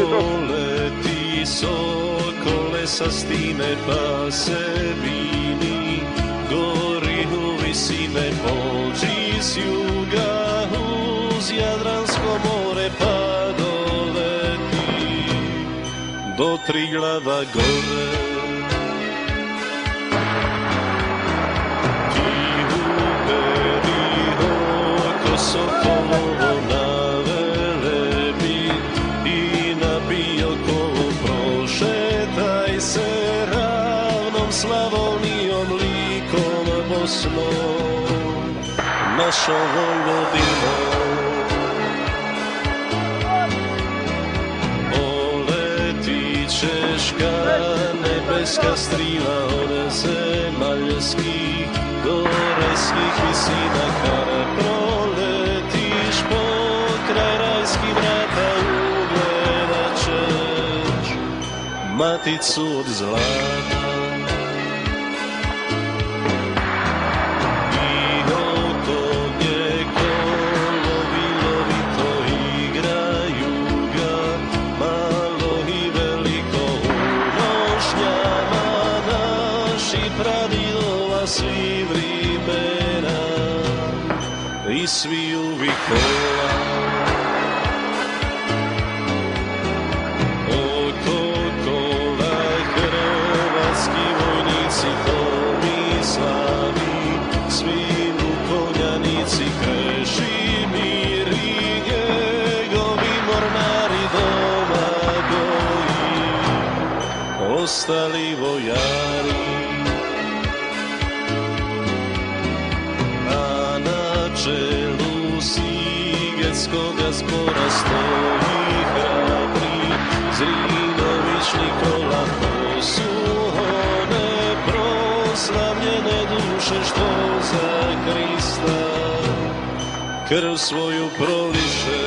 poleti sokole sa stine pa se vini, gori u visine pođi s juga uz Jadransko more pa doleti do Triglava gore. Sokolovo na Velebi i na Biokovu prošetaj se ravnom Slavonijom, likom Bosnom, našom Vojvodinom. Poletit ćeš ka nebeska strila od zemaljskih do rajskih visina kare proletiš pokraj rajskih vrata, ugledat ćeš maticu od zlata. I oko nje kolo vilovito igraju ga, malo i veliko u nošnjama naših pradidova svi vrimena i svi uvikola. Oko kola hrvatski vojnici Tomislavi, svi Vukovljanici, Krešimir i njegovi mornari Domagoji, ostali vojari. Čelu Sigetskoga zbora stoji hrabri Zrinović Nikola. To su one proslavljene duše što za Krista krv svoju proliše.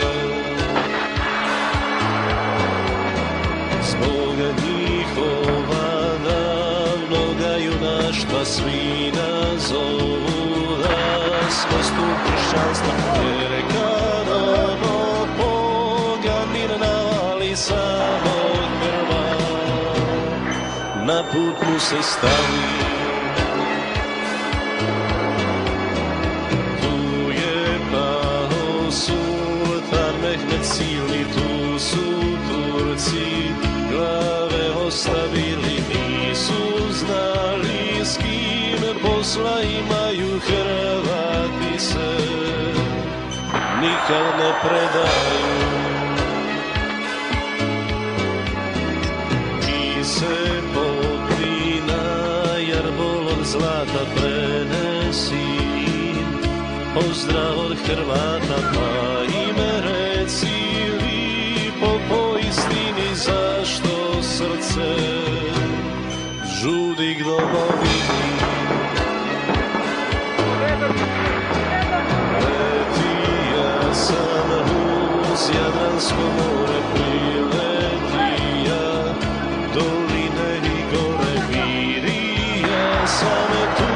Zbog njihova davnoga junaštva svi nazovu smo stup kršćanstva, jer kada od Boga mir navali samog krva, na put mu se stavi. Tu je pao sultan Mehmed silni, tu su Turci glave ostavili, nisu znali s kim posla imaju. Hrvati se nikad ne predaju. Ti se popni na jarbol od zlata prenesi, pozdrav od Hrvata pa im reci lipo po istini zašto srce žudi k domovini. Letija sam uz Jadransko more, priletija doline i gore, virija sam tu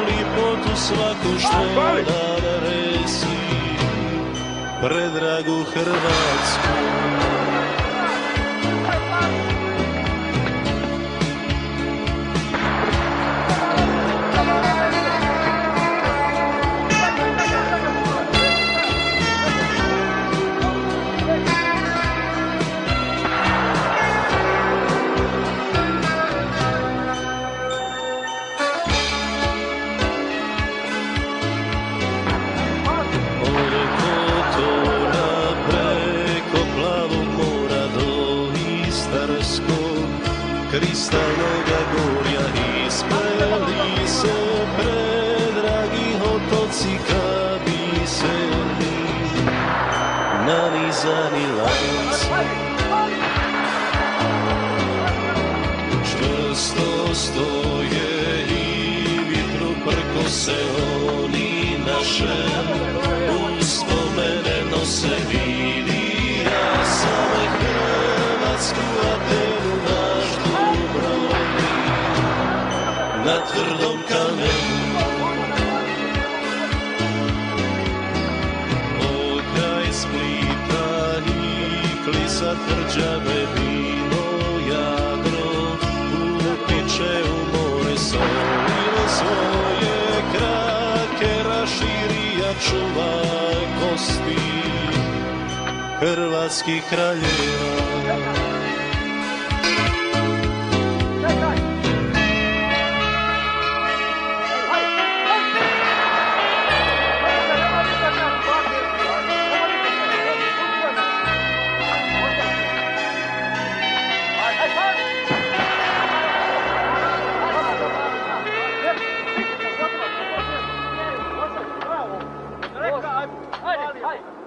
lipotu svaku što nam resi predragu Hrvatsku. Kristalnoga gorja ispeli se predragi otoci kabiseli, nanizani lanci. Čvrsto stoje i vitru prkose oni naše uspomene nose, vidi ja sam Hrvatsku Atenu naš Dubrovnik na tvrdom kamenu. Okraj Splita nikli tvrđave vino jadro utiče u more solile svoje krake raširija čuva kosti hrvatskih kraljeva. Ajde, ajde.